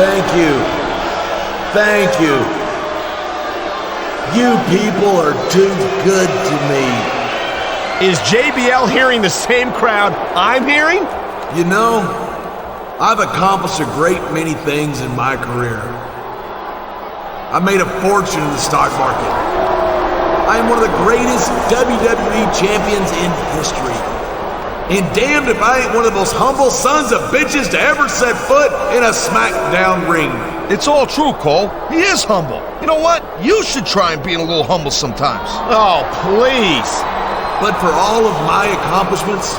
Thank you. Thank you. You people are too good to me. Is JBL hearing the same crowd I'm hearing? You know, I've accomplished a great many things in my career. I made a fortune in the stock market. I am one of the greatest WWE champions in history. And damned if I ain't one of the most humble sons of bitches to ever set foot in a SmackDown ring. It's all true, Cole. He is humble. You know what? You should try and be a little humble sometimes. Oh, please. But for all of my accomplishments,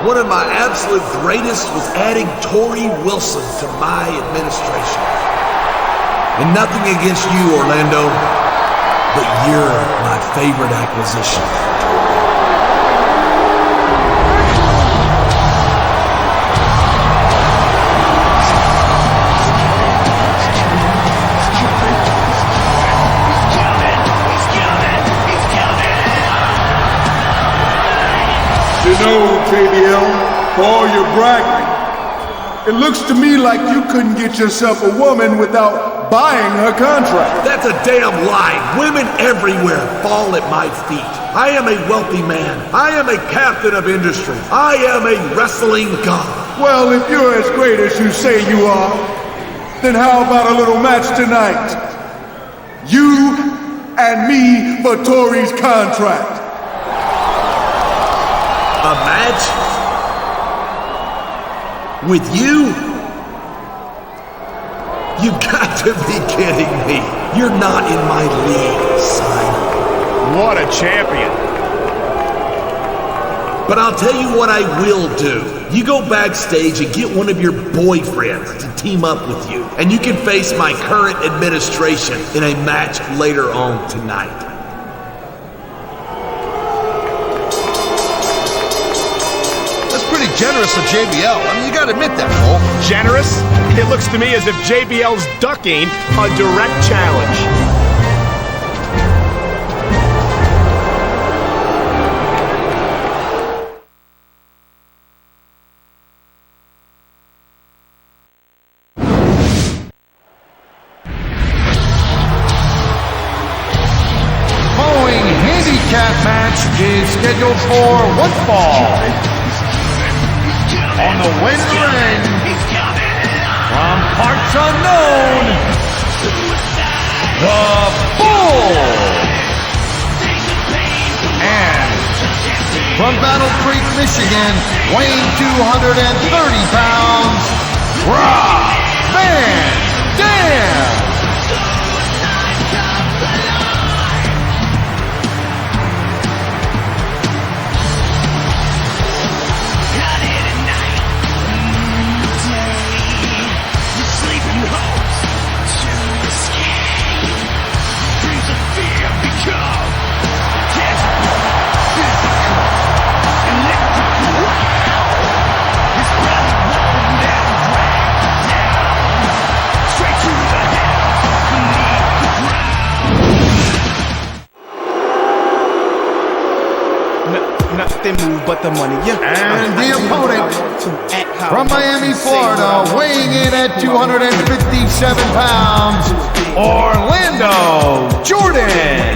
one of my absolute greatest was adding Torrie Wilson to my administration. And nothing against you, Orlando, but you're my favorite acquisition. You know, JBL, for all your bragging, it looks to me like you couldn't get yourself a woman without buying her contract. That's a damn lie. Women everywhere fall at my feet. I am a wealthy man. I am a captain of industry. I am a wrestling god. Well, if you're as great as you say you are, then how about a little match tonight? You and me for Torrie's contract. A match? With you? You got to be kidding me. You're not in my league, son. What a champion. But I'll tell you what I will do. You go backstage and get one of your boyfriends to team up with you, and you can face my current administration in a match later on tonight. Generous of JBL. I mean, you gotta admit that, Cole. Generous? It looks to me as if JBL's ducking a direct challenge. Following handicap match is scheduled for one fall. On the winner end, from parts unknown, the Bull. And from Battle Creek, Michigan, weighing 230 pounds, Rob Van Dam. Nothing move but the money, yeah. And the opponent from Miami, Florida, weighing in at 257 pounds, Orlando Jordan.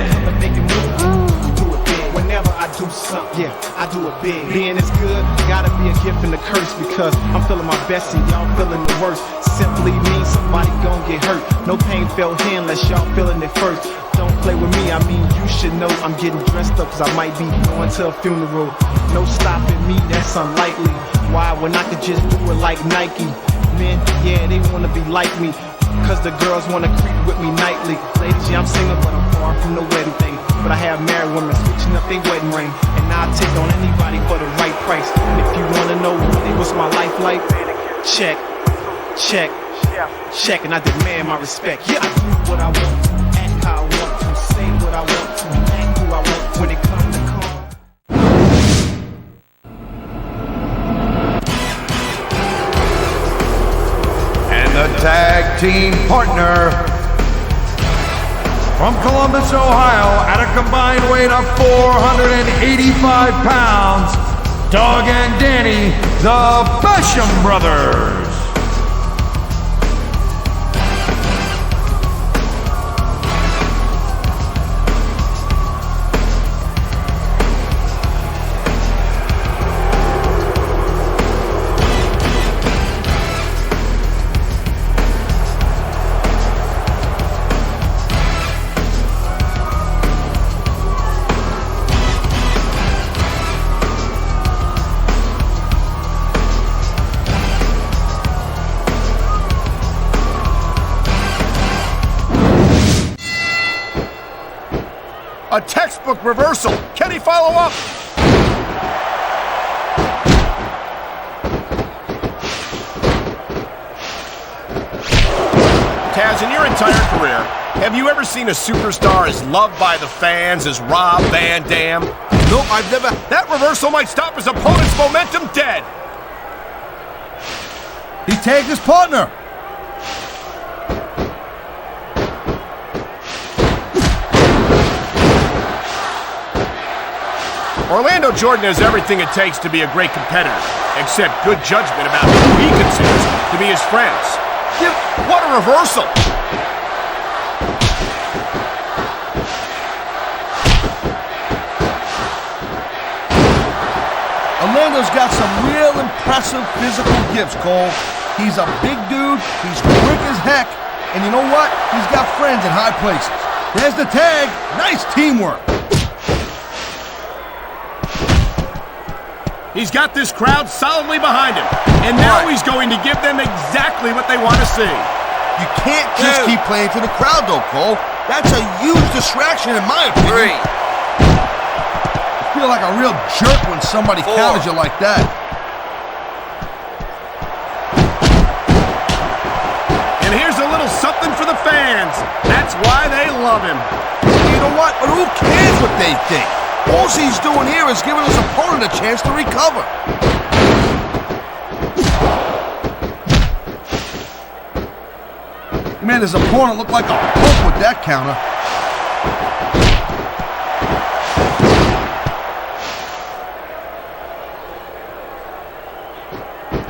Whenever I do something, yeah, I do it big. Being as good, gotta be a gift and a curse because I'm feeling my best and y'all feeling the worst. Simply means somebody gon' get hurt. No pain felt here unless y'all feeling it first. Don't play with me, I mean you should know I'm getting dressed up cause I might be going to a funeral. No stopping me, that's unlikely. Why when I could just do it like Nike? Men, yeah, they wanna be like me cause the girls wanna creep with me nightly. Ladies, yeah, I'm single but I'm far from the wedding thing. But I have married women switching up their wedding ring. And I'll take on anybody for the right price. And if you wanna know really what's my life like, check, check, check, and I demand my respect. Yeah, I do what I want to, act how I want to, say what I want to, act who I want when it comes to come. And the tag team partner from Columbus, Ohio, at a combined weight of 485 pounds, Doug and Danny, the Basham Brothers. textbook reversal. Can he follow up? Taz, in your entire career, have you ever seen a superstar as loved by the fans as Rob Van Dam? No, I've never... That reversal might stop his opponent's momentum dead. He tagged his partner. Orlando Jordan has everything it takes to be a great competitor, except good judgment about who he considers to be his friends. What a reversal! Orlando's got some real impressive physical gifts, Cole. He's a big dude, he's quick as heck, and you know what? He's got friends in high places. There's the tag. Nice teamwork. He's got this crowd solidly behind him, and now he's going to give them exactly what they want to see. You can't just keep playing to the crowd, though, Cole. That's a huge distraction, in my opinion. I feel like a real jerk when somebody counters you like that. And here's a little something for the fans. That's why they love him. You know what? But who cares what they think? All he's doing here is giving his opponent a chance to recover. Man, his opponent looked like a punk with that counter.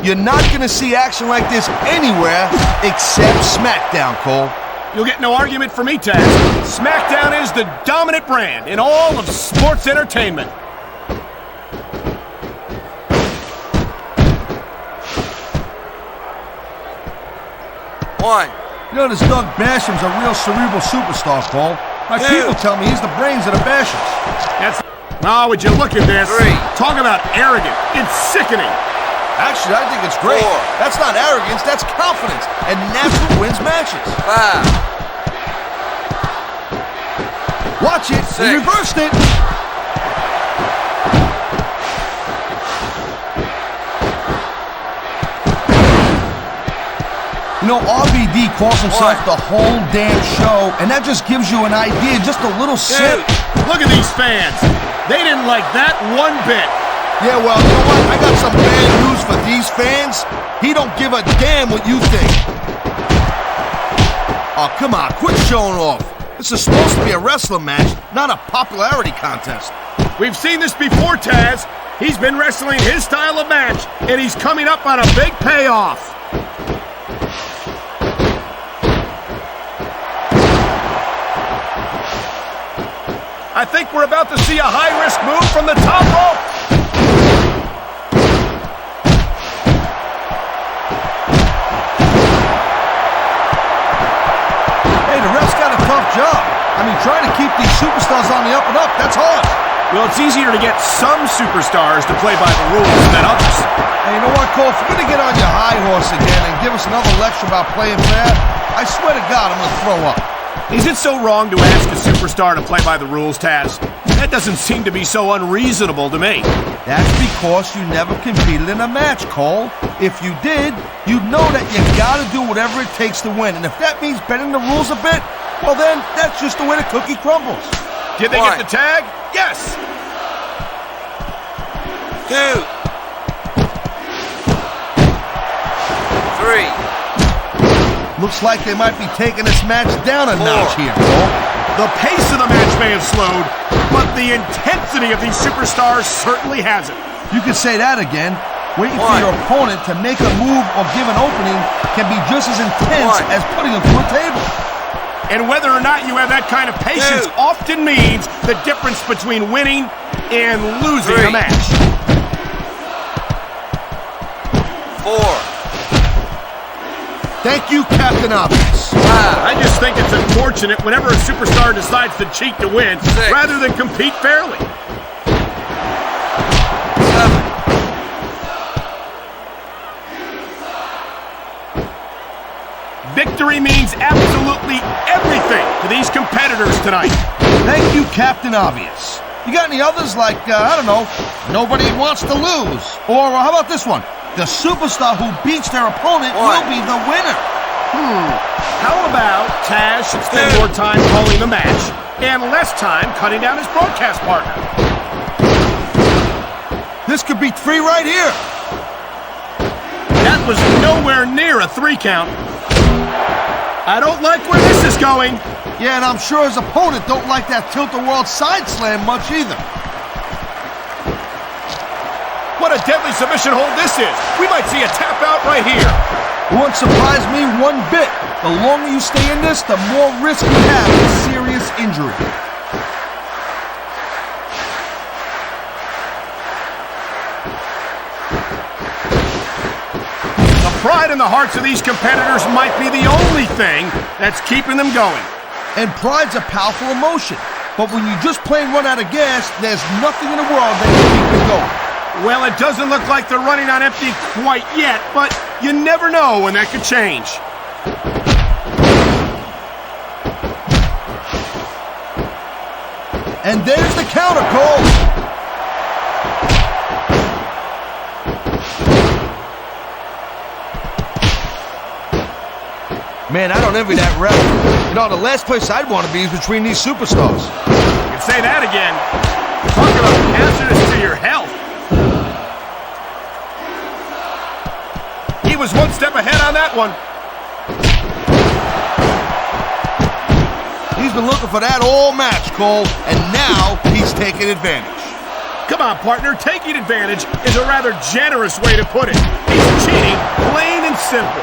You're not going to see action like this anywhere except SmackDown, Cole. You'll get no argument from me, Taz. SmackDown is the dominant brand in all of sports entertainment. You know, this Doug Basham's a real cerebral superstar, Cole. My people tell me he's the brains of the Bashams. Oh, would you look at this? Talk about arrogant. It's sickening. Actually, I think it's great. That's not arrogance, that's confidence. And that's what wins matches. Watch it. He reversed it. You know, RVD calls himself the whole damn show, and that just gives you an idea, just a little sip. Look at these fans. They didn't like that one bit. Yeah, well, you know what? I got some bad news for these fans. He don't give a damn what you think. Oh, come on, quit showing off. This is supposed to be a wrestling match, not a popularity contest. We've seen this before, Taz. He's been wrestling his style of match, and he's coming up on a big payoff. I think we're about to see a high-risk move from the top rope. Hey, the ref's got a tough job. I mean, trying to keep these superstars on the up and up, that's hard. Well, it's easier to get some superstars to play by the rules than others. Hey, you know what, Cole? If you're going to get on your high horse again and give us another lecture about playing fair, I swear to God, I'm going to throw up. Is it so wrong to ask a superstar to play by the rules, Taz? That doesn't seem to be so unreasonable to me. That's because you never competed in a match, Cole. If you did, you'd know that you gotta do whatever it takes to win. And if that means bending the rules a bit, well then, that's just the way the cookie crumbles. Did they get the tag? Yes! 2, 3. Looks like they might be taking this match down a notch here, Cole. The pace of the match may have slowed, but the intensity of these superstars certainly hasn't. You could say that again. Waiting for your opponent to make a move or give an opening can be just as intense as putting them through a table. And whether or not you have that kind of patience often means the difference between winning and losing a match. 4. Thank you, Captain Obvious. I just think it's unfortunate whenever a superstar decides to cheat to win rather than compete fairly. 7. victory means absolutely everything to these competitors tonight. Thank you, Captain Obvious. You got any others like, I don't know, nobody wants to lose? Or how about this one? The superstar who beats their opponent will be the winner. How about Taz should spend more time calling the match and less time cutting down his broadcast partner? This could be 3 right here. That was nowhere near a 3 count. I don't like where this is going. Yeah, and I'm sure his opponent don't like that tilt-a-world side slam much either. What a deadly submission hold this is. We might see a tap out right here. It wouldn't surprise me one bit. The longer you stay in this, the more risk you have of serious injury. The pride in the hearts of these competitors might be the only thing that's keeping them going. And pride's a powerful emotion. But when you just plain run out of gas, there's nothing in the world that can keep you going. Well, it doesn't look like they're running on empty quite yet, but you never know when that could change. And there's the counter, Cole. Man, I don't envy that ref. You know, the last place I'd want to be is between these superstars. You can say that again. Talk about hazardous to your health. He was one step ahead on that one. He's been looking for that all match, Cole, and now he's taking advantage. Come on, partner. Taking advantage is a rather generous way to put it. He's cheating, plain and simple.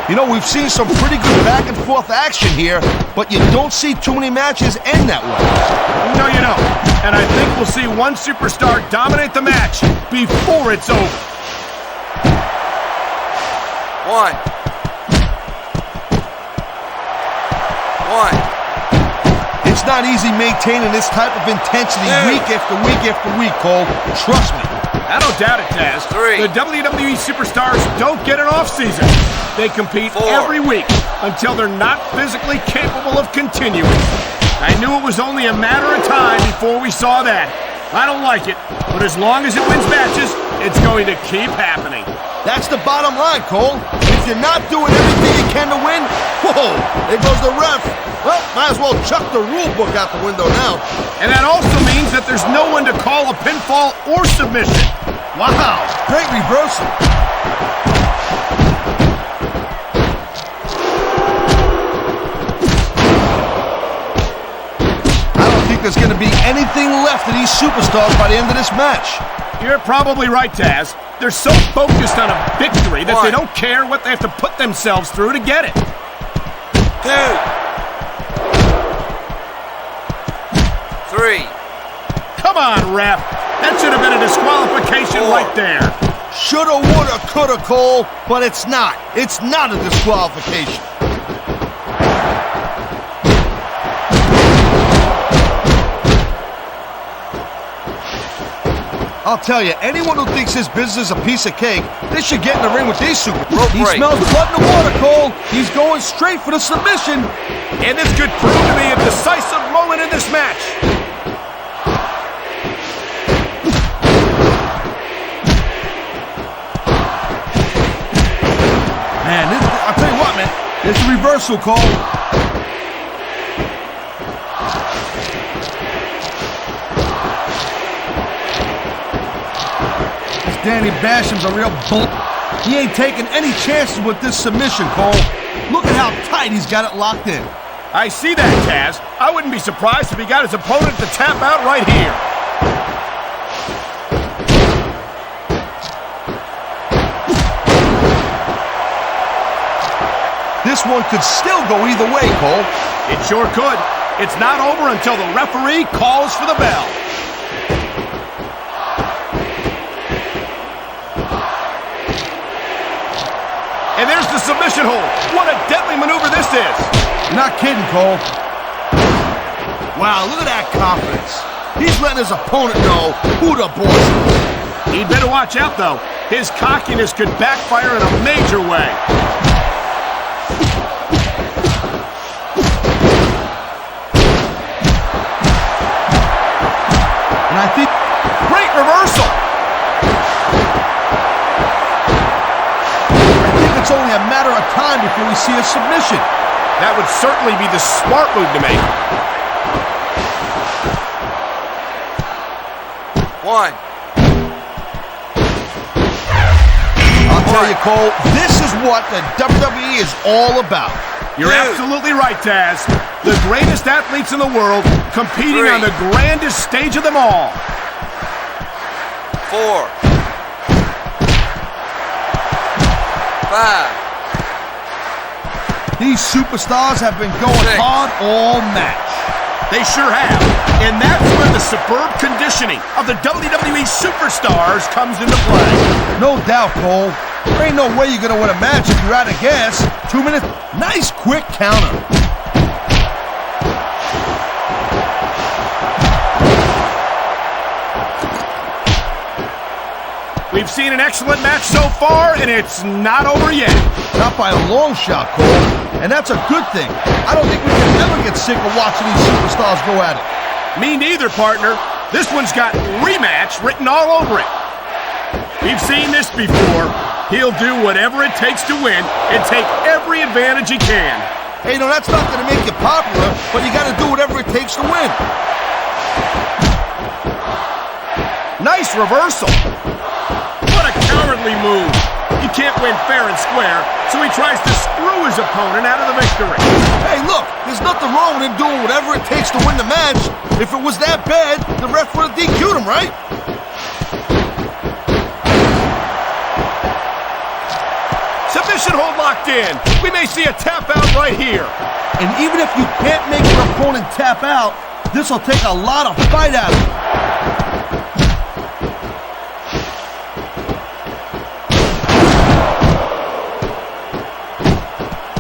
You know, we've seen some pretty good back-and-forth action here, but you don't see too many matches end that way. No, you don't. And I think we'll see one superstar dominate the match before it's over. 1. 1. It's not easy maintaining this type of intensity week after week after week, Cole. Trust me. I don't doubt it, Taz. 3. The WWE superstars don't get an off-season. They compete 4. every week until they're not physically capable of continuing. I knew it was only a matter of time before we saw that. I don't like it, but as long as it wins matches, it's going to keep happening. That's the bottom line, Cole. If you're not doing everything you can to win, whoa, there goes the ref. Well, might as well chuck the rule book out the window now. And that also means that there's no one to call a pinfall or submission. Wow, great reversal. I don't think there's going to be anything left of these superstars by the end of this match. You're probably right, Taz. They're so focused on a victory that they don't care what they have to put themselves through to get it. 2. 3. Come on, ref. That should have been a disqualification right there. Shoulda, woulda, coulda, Cole, but it's not. It's not a disqualification. I'll tell you, anyone who thinks this business is a piece of cake, they should get in the ring with these super. He smells blood in the water, Cole. He's going straight for the submission. And this could prove to be a decisive moment in this match. Man, I'll tell you what, man. It's a reversal, Cole. Danny Basham's a real bull. He ain't taking any chances with this submission, Cole. Look at how tight he's got it locked in. I see that, Taz. I wouldn't be surprised if he got his opponent to tap out right here. This one could still go either way, Cole. It sure could. It's not over until the referee calls for the bell. And there's the submission hold. What a deadly maneuver this is. You're not kidding, Cole. Wow, look at that confidence. He's letting his opponent know who the boss is. He'd better watch out, though. His cockiness could backfire in a major way. And I think Great reversal. I think it's only a matter of time before we see a submission. That would certainly be the smart move to make. 1. I'll tell you, Cole, this is what the WWE is all about. You're absolutely right, Taz. The greatest athletes in the world competing 3. on the grandest stage of them all. 4. 5. These superstars have been going 6. hard all match. They sure have. And that's where the superb conditioning of the WWE superstars comes into play. No doubt, Cole. There ain't no way you're going to win a match if you're out of gas. 2 minutes. Nice quick counter. We've seen an excellent match so far, and it's not over yet. Not by a long shot, Cole. And that's a good thing. I don't think we can ever get sick of watching these superstars go at it. Me neither, partner. This one's got rematch written all over it. We've seen this before. He'll do whatever it takes to win and take every advantage he can. Hey, no, that's not going to make you popular, but you got to do whatever it takes to win. Nice reversal. What a cowardly move. He can't win fair and square, so he tries to screw his opponent out of the victory. Hey, look, there's nothing wrong with him doing whatever it takes to win the match. If it was that bad, the ref would have DQ'd him, right? Submission hold locked in. We may see a tap out right here. And even if you can't make your opponent tap out, this will take a lot of fight out of him.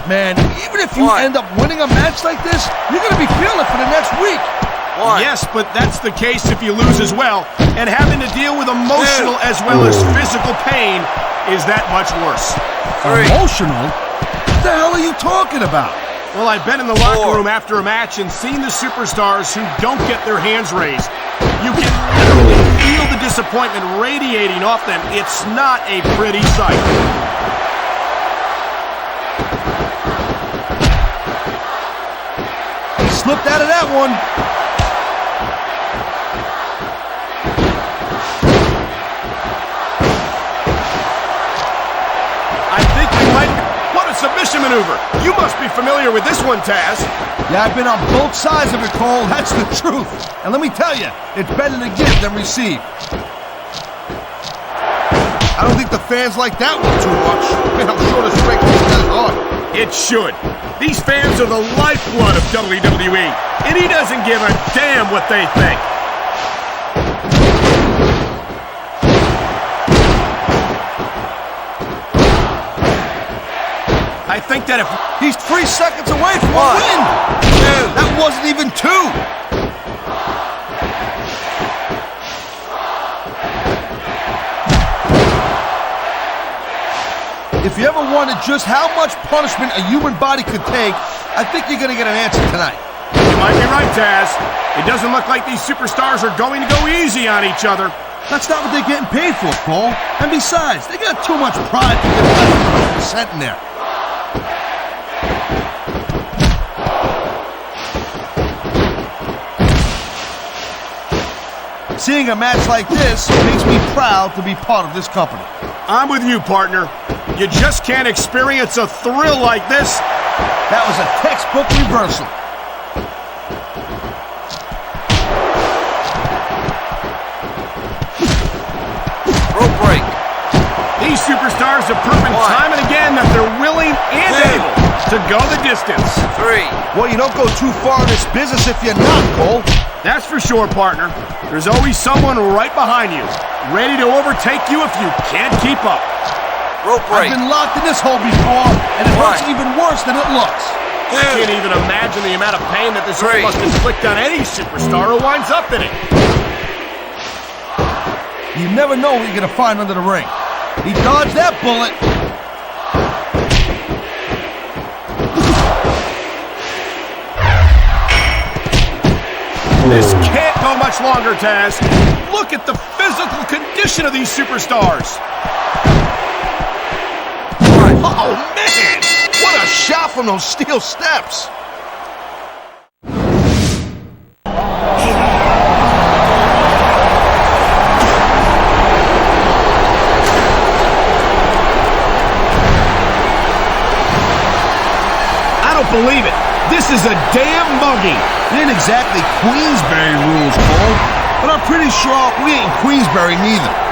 Man, even if you end up winning a match like this, you're going to be feeling it for the next week. 1. Yes, but that's the case if you lose as well. And having to deal with emotional as well as physical pain is that much worse. 3. Emotional? What the hell are you talking about? Well, I've been in the locker room after a match and seen the superstars who don't get their hands raised. You can literally feel the disappointment radiating off them. It's not a pretty sight. He slipped out of that one. I think we might... What a submission maneuver. You must be familiar with this one, Taz. Yeah, I've been on both sides of it, Cole. That's the truth. And let me tell you, it's better to give than receive. I don't think the fans like that one too much. Man, I'm sure this break was that hard. It should. These fans are the lifeblood of WWE, and he doesn't give a damn what they think. I think that if... He's 3 seconds away from a win. 2. That wasn't even 2. If you ever wondered just how much punishment a human body could take, I think you're going to get an answer tonight. You might be right, Taz. It doesn't look like these superstars are going to go easy on each other. That's not what they're getting paid for, Cole. And besides, they got too much pride to get less than 100% in there. Seeing a match like this makes me proud to be part of this company. I'm with you, partner. You just can't experience a thrill like this. That was a textbook reversal. Rope break. These superstars have proven 1. time and again that they're willing and 2. able to go the distance. 3. Well, you don't go too far in this business if you're not, Cole. That's for sure, partner. There's always someone right behind you, ready to overtake you if you can't keep up. Rope break. I've been locked in this hole before, and it looks even worse than it looks. I can't even imagine the amount of pain that this hold must inflict on any superstar who winds up in it. You never know what you're going to find under the ring. He dodged that bullet. This can't go much longer, Taz. Look at the physical condition of these superstars. Oh, man! What a shot from those steel steps! I don't believe it. This is a damn mugging. It ain't exactly Queensberry rules, Cole, but I'm pretty sure we ain't Queensberry neither.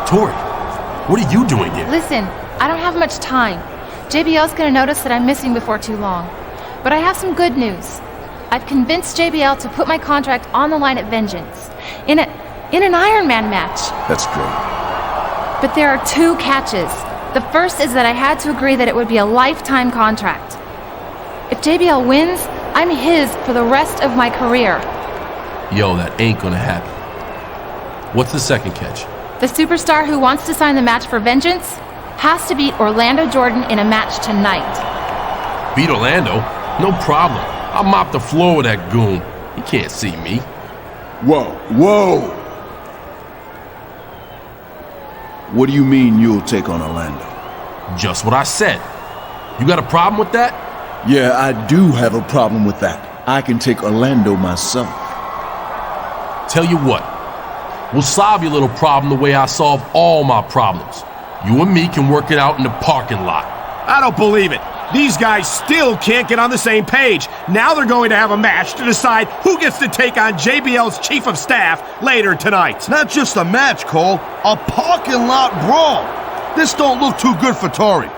Torrie, what are you doing here? Listen, I don't have much time. JBL's gonna notice that I'm missing before too long. But I have some good news. I've convinced JBL to put my contract on the line at Vengeance. In an Iron Man match. That's great. But there are two catches. The first is that I had to agree that it would be a lifetime contract. If JBL wins, I'm his for the rest of my career. Yo, that ain't gonna happen. What's the second catch? The superstar who wants to sign the match for Vengeance has to beat Orlando Jordan in a match tonight. Beat Orlando? No problem. I'll mop the floor with that goon. He can't see me. Whoa, whoa! What do you mean you'll take on Orlando? Just what I said. You got a problem with that? Yeah, I do have a problem with that. I can take Orlando myself. Tell you what. We'll solve your little problem the way I solve all my problems. You and me can work it out in the parking lot. I don't believe it. These guys still can't get on the same page. Now they're going to have a match to decide who gets to take on JBL's chief of staff later tonight. Not just a match, Cole. A parking lot brawl. This don't look too good for Torrie.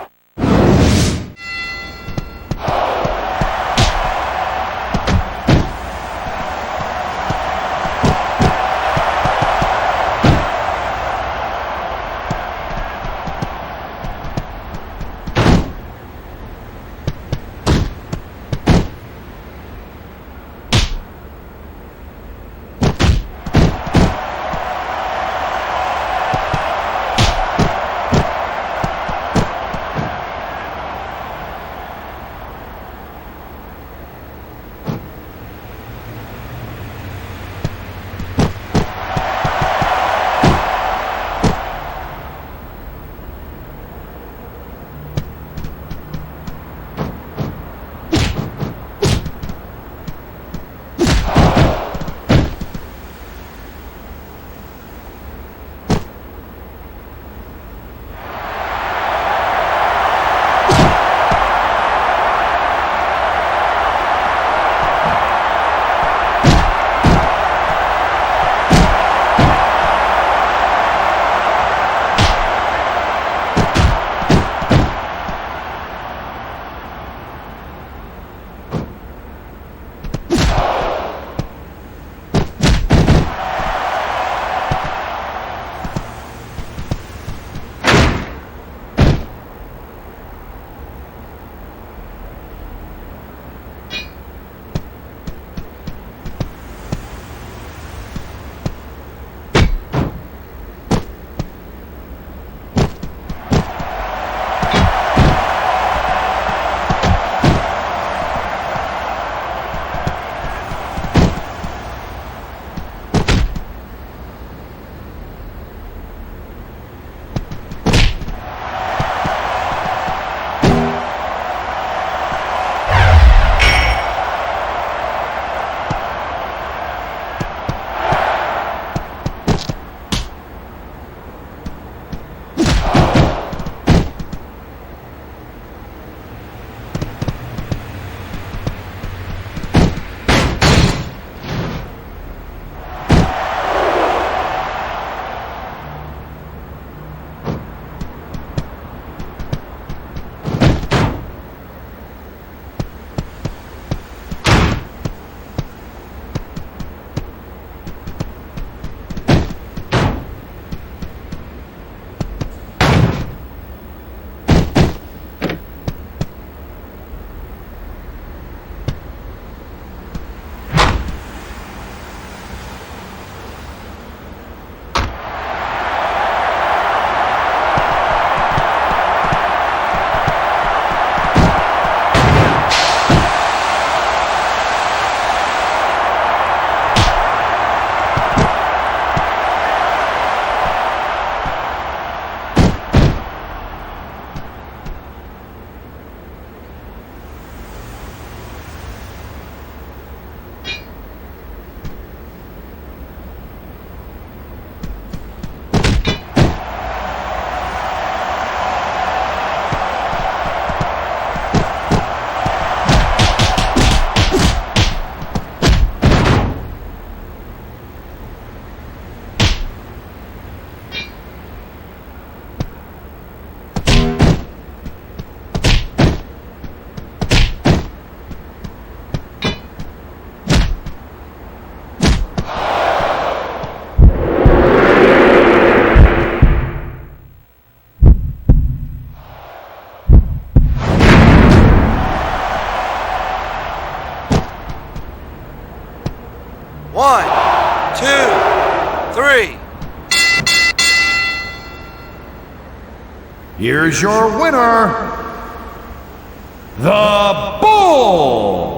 1, 2, 3. Here's your winner, the Bull.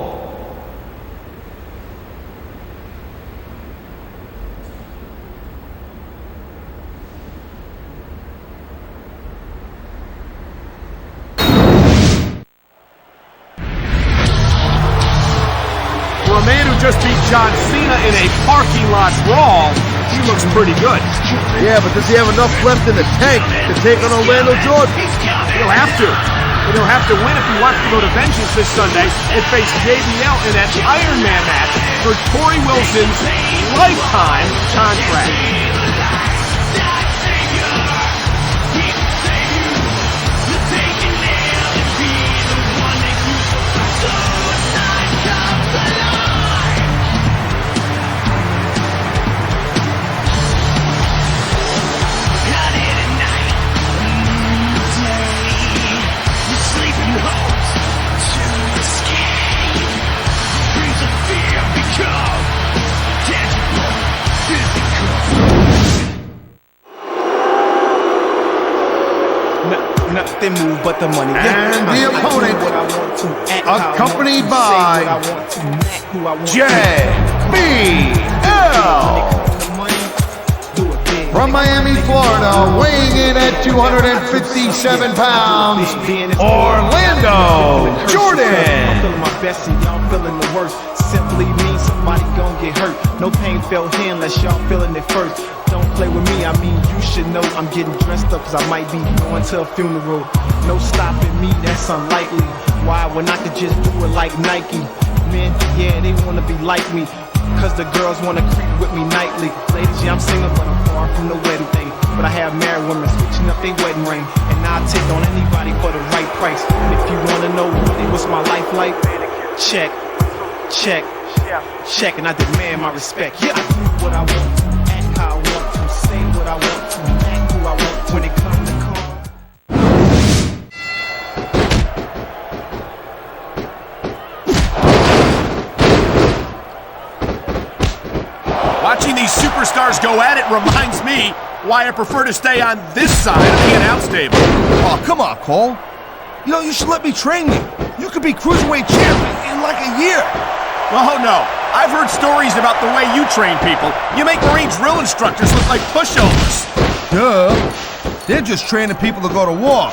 For a man who just beat John Cena in a parking lot brawl, he looks pretty good. Yeah, but does he have enough left in the tank to take on Orlando Jordan? He'll have to. But he'll have to win if he wants to go to Vengeance this Sunday and face JBL in that Iron Man match for Torrie Wilson's lifetime contract. Nothing move but the money. And the opponent, accompanied by JBL. From Miami, Florida, weighing in at 257 pounds, Orlando Jordan. I'm feeling my best and y'all feeling the worst. Simply means somebody gon' get hurt. No pain felt here unless y'all feeling it first. Don't play with me, I mean you should know I'm getting dressed up cause I might be going to a funeral. No stopping me, that's unlikely. Why when I could just do it like Nike? Men, yeah, they wanna be like me cause the girls wanna creep with me nightly. Ladies, yeah, I'm single but I'm far from the wedding thing. But I have married women switching up their wedding ring. And I'll take on anybody for the right price. And if you wanna know really what's my life like, check, check, check, and I demand my respect. Yeah, I do what I want to, act how I want to, say what I want to, act who I want to. When it comes to Watching these superstars go at it reminds me why I prefer to stay on this side of the announce table. Oh, come on, Cole. You know, you should let me train you. You could be cruiserweight champion in like a year. Oh no, I've heard stories about the way you train people. You make Marine drill instructors look like pushovers. Duh. They're just training people to go to war.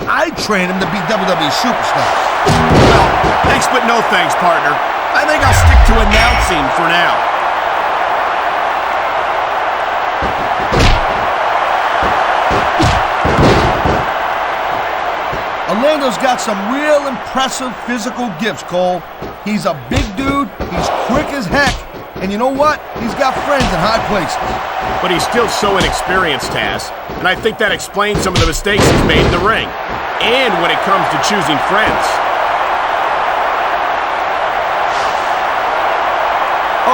I train them to be WWE superstars. Well, thanks but no thanks, partner. I think I'll stick to announcing for now. Orlando's got some real impressive physical gifts, Cole. He's a big dude, he's quick as heck, and you know what? He's got friends in high places. But he's still so inexperienced, Taz, and I think that explains some of the mistakes he's made in the ring, and when it comes to choosing friends.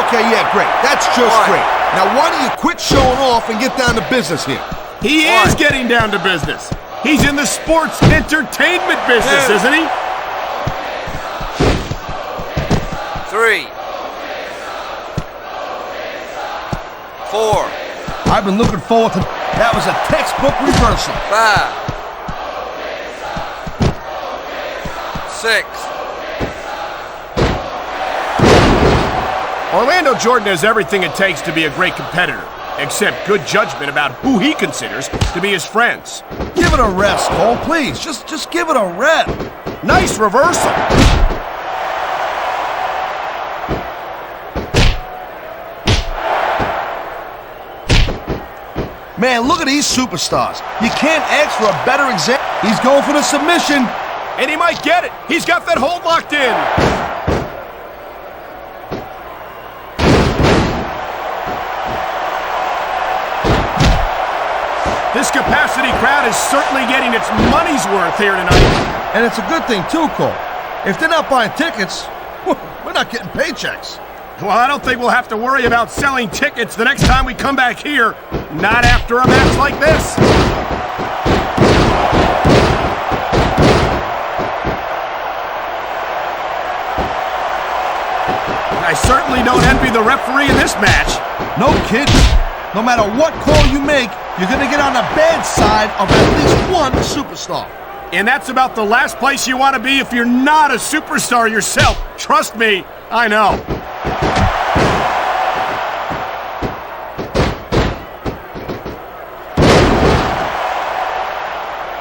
Okay, yeah, great. That's just great. Now why don't you quit showing off and get down to business here? He is getting down to business. He's in the sports entertainment business, isn't he? 3, 4. I've been looking forward to... That was a textbook reversal. 5, 6. Orlando Jordan has everything it takes to be a great competitor, except good judgment about who he considers to be his friends. Give it a rest, Cole, please. Just give it a rest. Nice reversal. Man, look at these superstars. You can't ask for a better example. He's going for the submission. And he might get it. He's got that hold locked in. This capacity crowd is certainly getting its money's worth here tonight. And it's a good thing, too, Cole. If they're not buying tickets, we're not getting paychecks. Well, I don't think we'll have to worry about selling tickets the next time we come back here. Not after a match like this. I certainly don't envy the the referee in this match. No kidding. No matter what call you make, you're going to get on the bad side of at least one superstar. And that's about the last place you want to be if you're not a superstar yourself. Trust me, I know.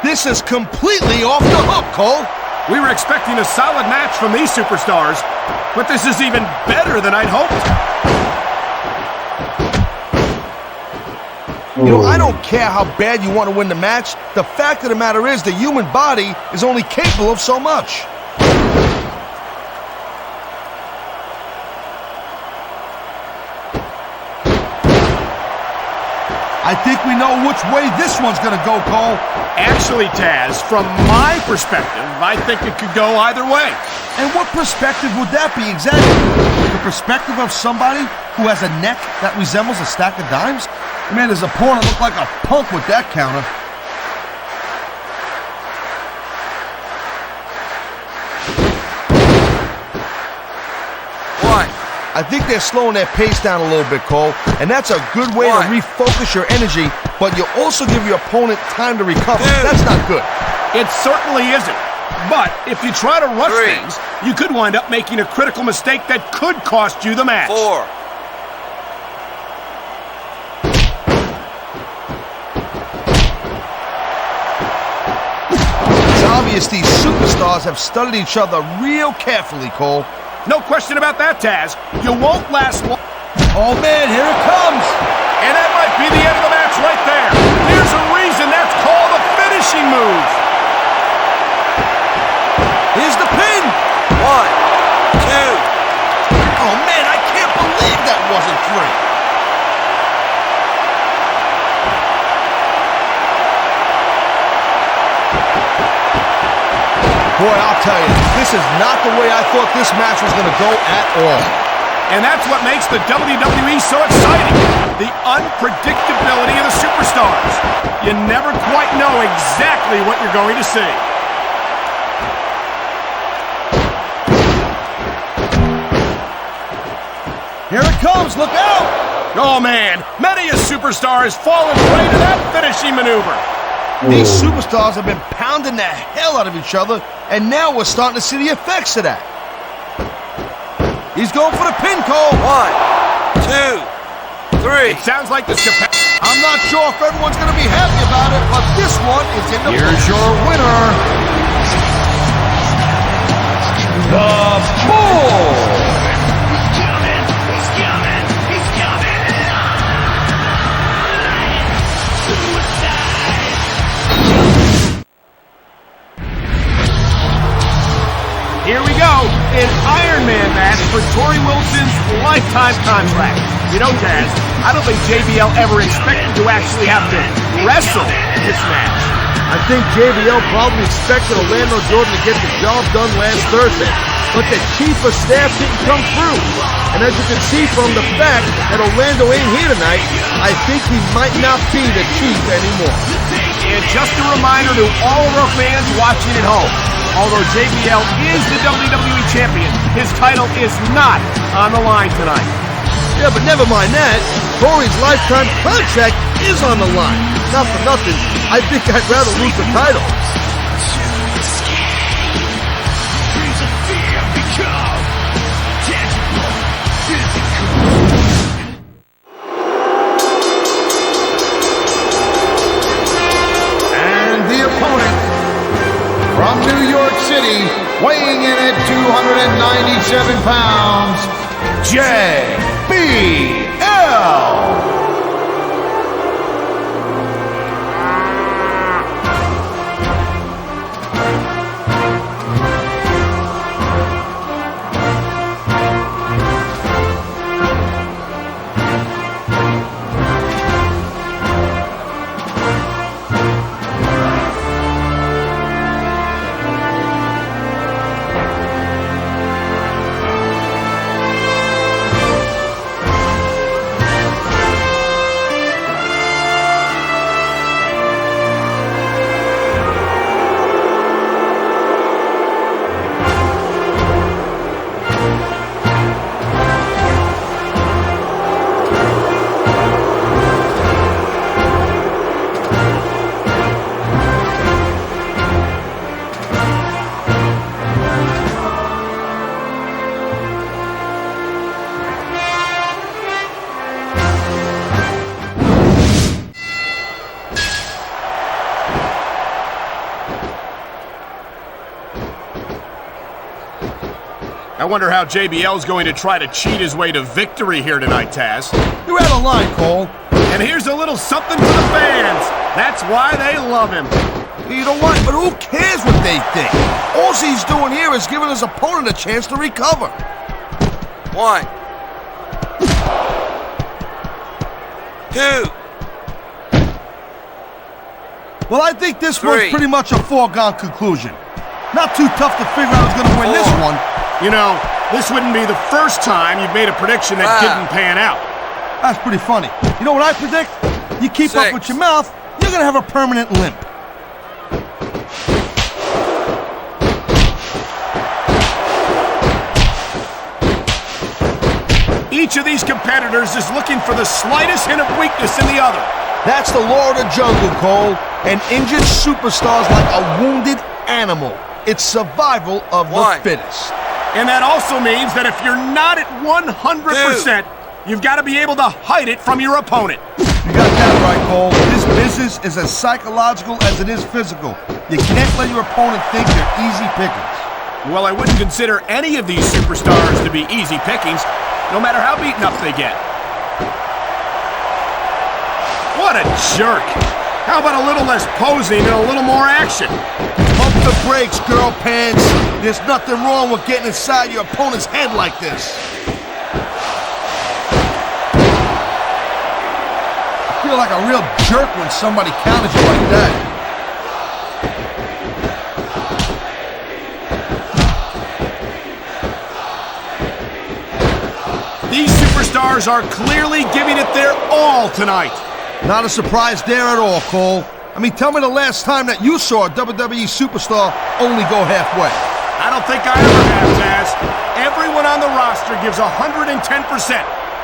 This is completely off the hook, Cole. We were expecting a solid match from these superstars, but this is even better than I'd hoped. You know, I don't care how bad you want to win the match. The fact of the matter is the human body is only capable of so much. I think we know which way this one's going to go, Cole. Actually, Taz, from my perspective, I think it could go either way. And what perspective would that be exactly? The perspective of somebody who has a neck that resembles a stack of dimes? Man, his opponent looked like a punk with that counter. One. I think they're slowing their pace down a little bit, Cole, and that's a good way to refocus your energy, but you also give your opponent time to recover. That's not good. It certainly isn't. But if you try to rush things, you could wind up making a critical mistake that could cost you the match. 4. It's obvious these superstars have studied each other real carefully, Cole. No question about that, Taz. You won't last long. Oh, man, here it comes. And that might be the end of the match right there. There's a reason that's called a finishing move. Here's the pin. 1, 2. Oh, man, I can't believe that wasn't 3. Boy, I'll tell you, this is not the way I thought this match was going to go at all. And that's what makes the WWE so exciting. The unpredictability of the superstars. You never quite know exactly what you're going to see. Here it comes, look out! Oh man, many a superstar has fallen prey to that finishing maneuver. These superstars have been pounding the hell out of each other, and now we're starting to see the effects of that. He's going for the pin, Cole. 1, 2, 3. It sounds like this. I'm not sure if everyone's going to be happy about it, but this one is in the Here's your winner, the Bull. Here we go, an Iron Man match for Torrie Wilson's lifetime contract. You know, Taz, I don't think JBL ever expected to actually have to wrestle this match. I think JBL probably expected Orlando Jordan to get the job done last Thursday, but the chief of staff didn't come through. And as you can see from the fact that Orlando ain't here tonight, I think he might not be the chief anymore. And just a reminder to all of our fans watching at home, although JBL is the WWE Champion, his title is not on the line tonight. Yeah, but never mind that. Torrie's lifetime contract is on the line. Not for nothing, I think I'd rather lose the title. And the opponent from New York City, weighing in at 297 pounds, JBL. I wonder how JBL's going to try to cheat his way to victory here tonight, Taz. You're out of line, Cole. And here's a little something for the fans. That's why they love him. You know what? But who cares what they think? All he's doing here is giving his opponent a chance to recover. 1, 2. Well, I think this 3. one's pretty much a foregone conclusion. Not too tough to figure out who's going to win this 4. one. You know, this wouldn't be the first time you've made a prediction that 5. didn't pan out. That's pretty funny. You know what I predict? You keep up 6. with your mouth, you're going to have a permanent limp. Each of these competitors is looking for the slightest hint of weakness in the other. That's the law of the jungle, Cole. An injured superstar's like a wounded animal. It's survival of the 1. fittest. And that also means that if you're not at 100%, you've got to be able to hide it from your opponent. You got that right, Cole. This business is as psychological as it is physical. You can't let your opponent think you're easy pickings. Well, I wouldn't consider any of these superstars to be easy pickings, no matter how beaten up they get. What a jerk! How about a little less posing and a little more action? Pump the brakes, girl pants. There's nothing wrong with getting inside your opponent's head like this. I feel like a real jerk when somebody counters you like that. These superstars are clearly giving it their all tonight. Not a surprise there at all, Cole. I mean, tell me the last time that you saw a WWE superstar only go halfway. I don't think I ever have, Taz. Everyone on the roster gives 110%.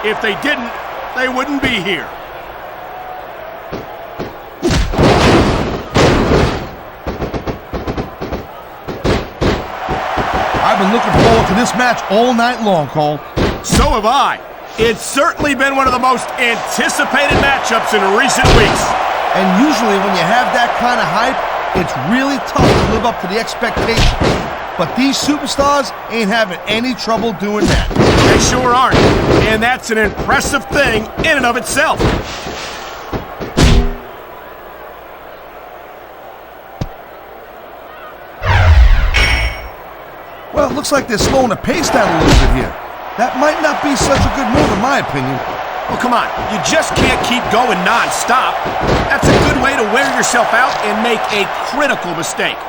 If they didn't, they wouldn't be here. I've been looking forward to this match all night long, Cole. So have I. It's certainly been one of the most anticipated matchups in recent weeks. And usually when you have that kind of hype, it's really tough to live up to the expectations. But these superstars ain't having any trouble doing that. They sure aren't. And that's an impressive thing in and of itself. Well, it looks like they're slowing the pace down a little bit here. That might not be such a good move in my opinion. Well, come on. You just can't keep going non-stop. That's a good way to wear yourself out and make a critical mistake.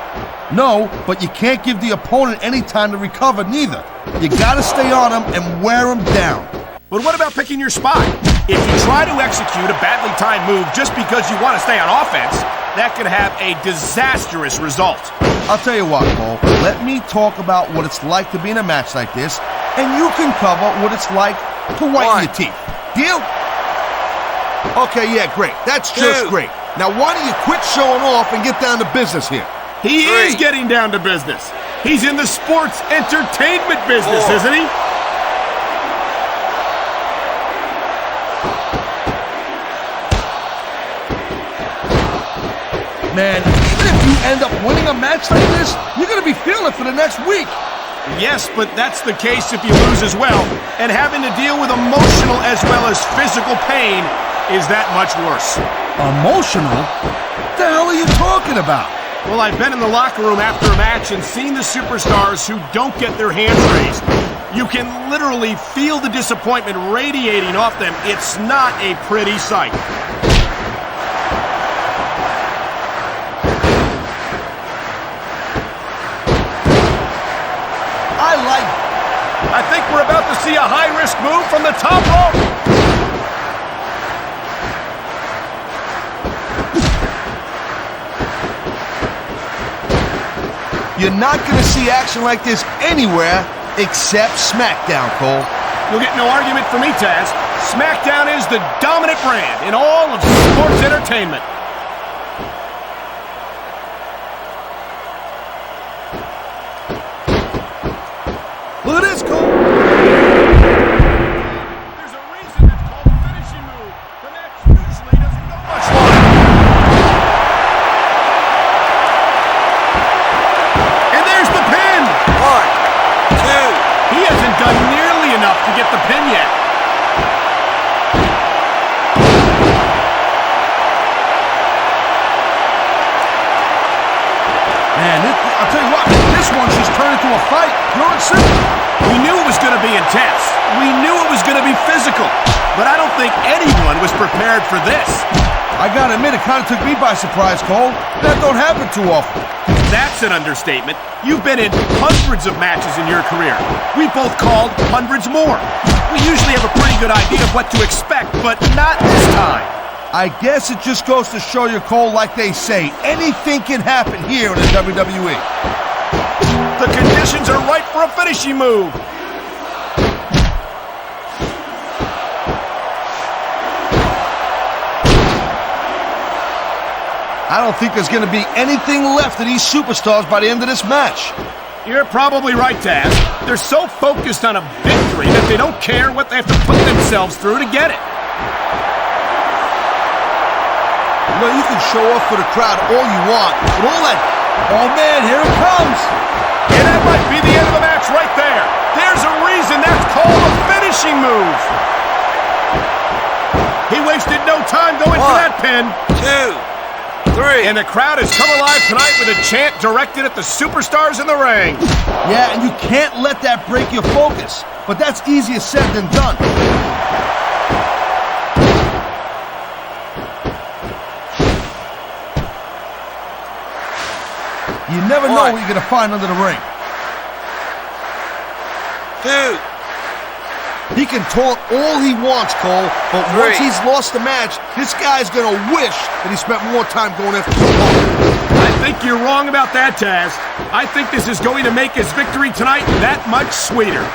No, but you can't give the opponent any time to recover neither. You gotta stay on him and wear him down. But what about picking your spot? If you try to execute a badly timed move just because you want to stay on offense, that could have a disastrous result. I'll tell you what, Cole. Let me talk about what it's like to be in a match like this, and you can cover what it's like to whiten your teeth. Deal? Okay, yeah, great. That's just 2. great. Now why don't you quit showing off and get down to business here? He 3. is getting down to business. He's in the sports entertainment business, 4. isn't he? Man, even if you end up winning a match like this, you're gonna be feeling it for the next week. Yes, but that's the case if you lose as well. And having to deal with emotional as well as physical pain is that much worse. Emotional? What the hell are you talking about? Well, I've been in the locker room after a match and seen the superstars who don't get their hands raised. You can literally feel the disappointment radiating off them. It's not a pretty sight. I think we're about to see a high-risk move from the top rope. You're not going to see action like this anywhere except SmackDown, Cole. You'll get no argument from me, Taz. SmackDown is the dominant brand in all of sports entertainment. Look at this, Cole. There's a reason that's called a finishing move. The match usually doesn't go much longer. And there's the pin. 1, 2. He a fight, pure and simple. We knew it was going to be intense. We knew it was going to be physical. But I don't think anyone was prepared for this. I gotta admit, it kind of took me by surprise, Cole. That don't happen too often. That's an understatement. You've been in hundreds of matches in your career. We both called hundreds more. We usually have a pretty good idea of what to expect, but not this time. I guess it just goes to show you, Cole, like they say, anything can happen here in the WWE. The conditions are right for a finishing move. I don't think there's going to be anything left of these superstars by the end of this match. You're probably right, Taz. They're so focused on a victory that they don't care what they have to put themselves through to get it. You know, you can show off for the crowd all you want, but all that... Oh, man, here it comes! And that might be the end of the match right there. There's a reason that's called a finishing move. He wasted no time going for that pin. 2, 3. And the crowd has come alive tonight with a chant directed at the superstars in the ring. Yeah, and you can't let that break your focus. But that's easier said than done. You never know what you're going to find under the ring. 2. He can talk all he wants, Cole, but once he's lost the match, this guy's going to wish that he spent more time going after the opponent. I think you're wrong about that, Taz. I think this is going to make his victory tonight that much sweeter.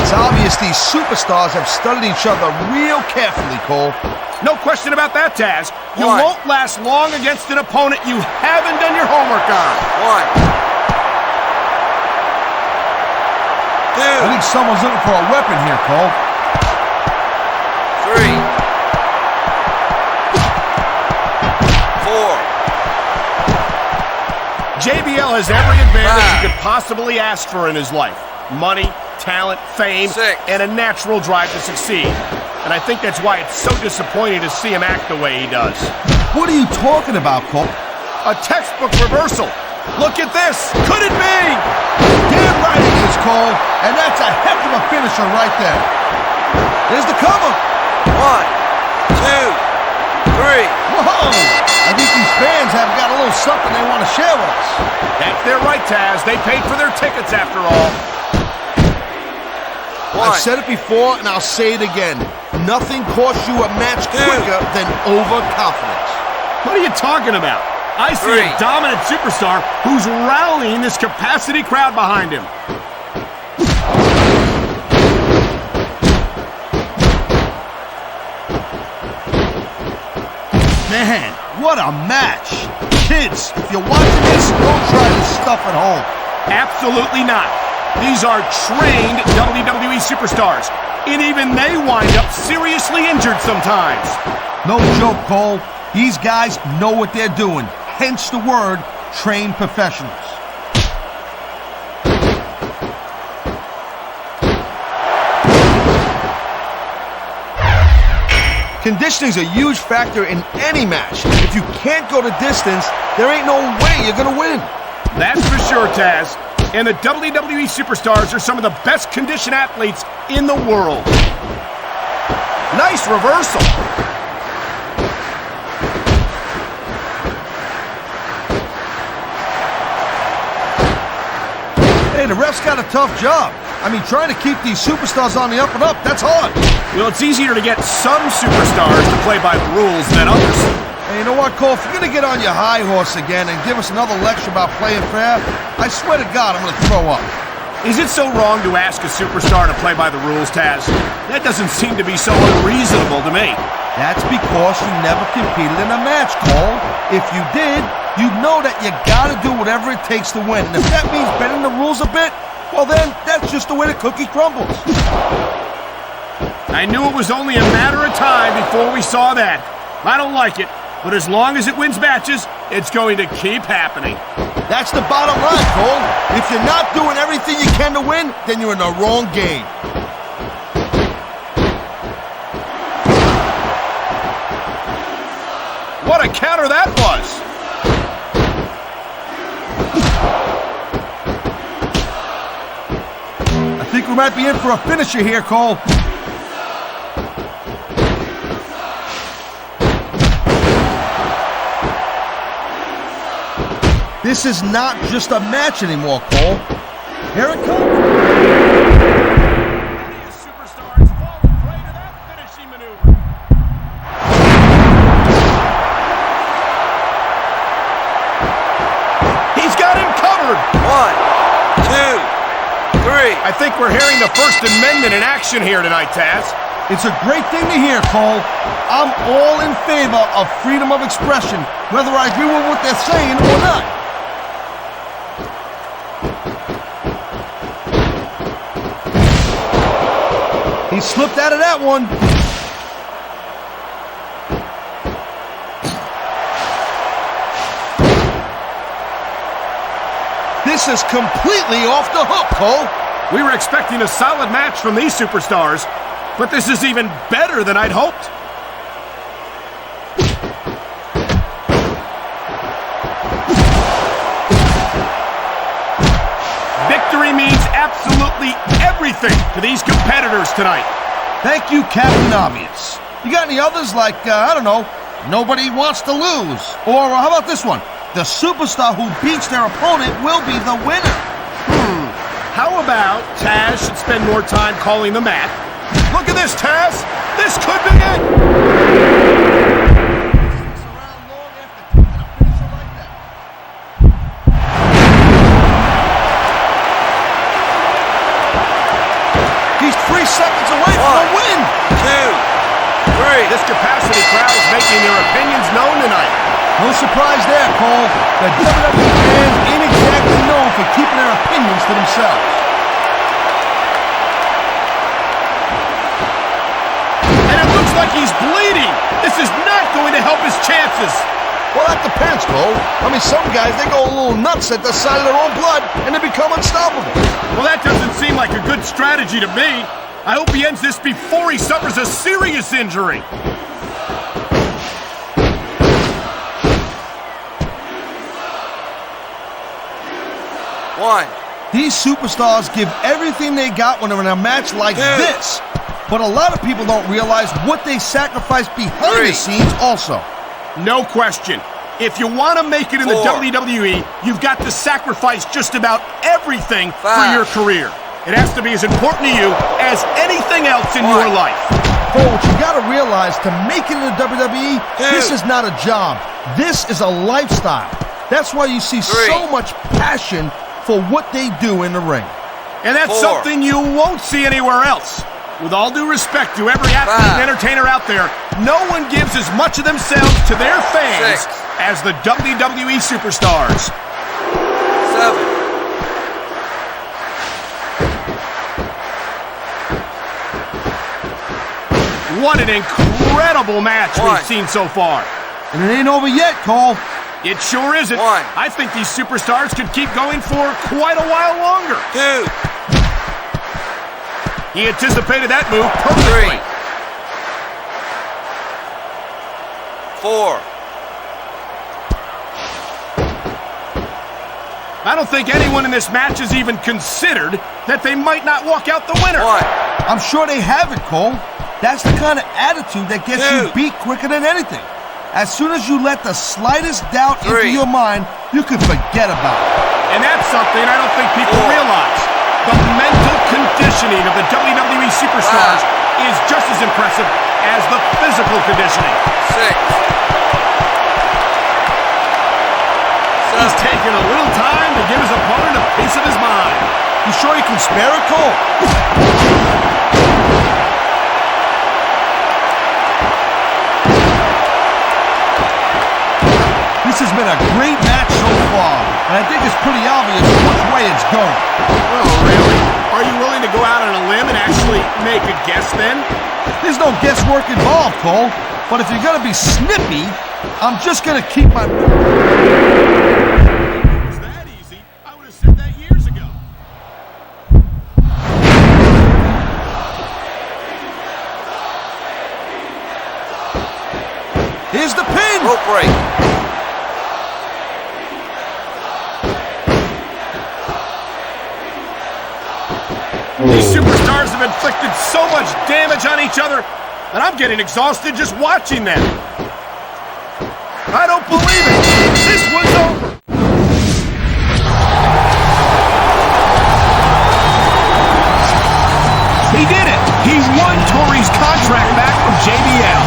It's obvious these superstars have studied each other real carefully, Cole. No question about that, Taz. You won't last long against an opponent you haven't done your homework on. 1, 2. I think someone's looking for a weapon here, Cole. 3, 4. JBL has every advantage he could possibly ask for in his life. Money, talent, fame, 6. and a natural drive to succeed. And I think that's why it's so disappointing to see him act the way he does. What are you talking about, Cole? A textbook reversal. Look at this. Could it be? Damn right it is, Cole. And that's a heck of a finisher right there. There's the cover. 1, 2, 3. Whoa! I think these fans have got a little something they want to share with us. That's their right, Taz. They paid for their tickets after all. 1. I've said it before and I'll say it again. Nothing costs you a match quicker than overconfidence. What are you talking about? I see 3. a dominant superstar who's rallying this capacity crowd behind him. Man, what a match. Kids, if you're watching this, don't try this stuff at home. Absolutely not. These are trained WWE superstars, and even they wind up seriously injured sometimes. No joke, Cole. These guys know what they're doing. Hence the word, trained professionals. Conditioning is a huge factor in any match. If you can't go the distance, there ain't no way you're going to win. That's for sure, Taz. And the WWE superstars are some of the best conditioned athletes in the world. Nice reversal. Hey, the ref's got a tough job. I mean, trying to keep these superstars on the up and up, that's hard. Well, it's easier to get some superstars to play by the rules than others. Hey, you know what, Cole? If you're going to get on your high horse again and give us another lecture about playing fair, I swear to God, I'm going to throw up. Is it so wrong to ask a superstar to play by the rules, Taz? That doesn't seem to be so unreasonable to me. That's because you never competed in a match, Cole. If you did, you'd know that you got to do whatever it takes to win. And if that means bending the rules a bit, well then, that's just the way the cookie crumbles. I knew it was only a matter of time before we saw that. I don't like it, but as long as it wins matches, it's going to keep happening. That's the bottom line, Cole. If you're not doing everything you can to win, then you're in the wrong game. What a counter that was! I think we might be in for a finisher here, Cole. This is not just a match anymore, Cole. Here it comes. These superstars fall prey to that finishing maneuver. He's got him covered. 1, 2, 3. I think we're hearing the First Amendment in action here tonight, Taz. It's a great thing to hear, Cole. I'm all in favor of freedom of expression, whether I agree with what they're saying or not. He slipped out of that one. This is completely off the hook, Cole. We were expecting a solid match from these superstars, but this is even better than I'd hoped. Victory means absolutely everything to these competitors tonight. Thank you, Captain Obvious. You got any others like, I don't know, nobody wants to lose? Or how about this one? The superstar who beats their opponent will be the winner. How about Taz should spend more time calling the mat? Look at this, Taz! This could be it! He's 3 seconds away from a win! 2, 3. This capacity crowd is making their opinions known tonight. No surprise there, Cole. The WWE fans ain't exactly known for keeping their opinions to themselves. And it looks like he's bleeding. This is not going to help his chances. Well, that depends, Cole. I mean, some guys, they go a little nuts at the sight of their own blood, and they become unstoppable. Well, that doesn't seem like a good strategy to me. I hope he ends this before he suffers a serious injury. One. These superstars give everything they got when they're in a match like this. But a lot of people don't realize what they sacrifice behind the scenes also. No question. If you want to make it in the WWE, you've got to sacrifice just about everything for your career. It has to be as important to you as anything else in your life. Cole, what you got to realize, to make it in the WWE, this is not a job. This is a lifestyle. That's why you see so much passion for what they do in the ring. And that's something you won't see anywhere else. With all due respect to every athlete and entertainer out there, no one gives as much of themselves to their fans as the WWE superstars. 7. What an incredible match we've seen so far. And it ain't over yet, Cole. It sure isn't. I think these superstars could keep going for quite a while longer. 2. He anticipated that move perfectly. 4. I don't think anyone in this match has even considered that they might not walk out the winner. I'm sure they haven't, Cole. That's the kind of attitude that gets you beat quicker than anything. As soon as you let the slightest doubt into your mind, you can forget about it. And that's something I don't think people realize. The mental conditioning of the WWE superstars is just as impressive as the physical conditioning. 6. He's taking a little time to give his opponent a piece of his mind. You sure you can spare it, Cole? This has been a great match so far, and I think it's pretty obvious which way it's going. Oh, really? Are you willing to go out on a limb and actually make a guess then? There's no guesswork involved, Cole. But if you're going to be snippy, I'm just going to keep my... It's that easy. I would have said that years ago. Here's the pin. Rope break. These superstars have inflicted so much damage on each other that I'm getting exhausted just watching them. I don't believe it. This one's over. He did it. He won Torries' contract back from JBL.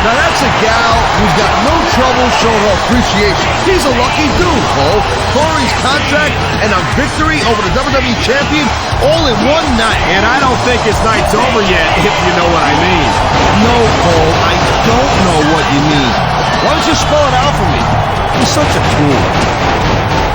Now that's a gal who's got no trouble showing her appreciation. He's a lucky dude, Cole. Torries' contract and a victory over the WWE Champion all in one night. And I don't think his night's over yet, if you know what I mean. No, Cole, I don't know what you mean. Why don't you spell it out for me? You're such a fool.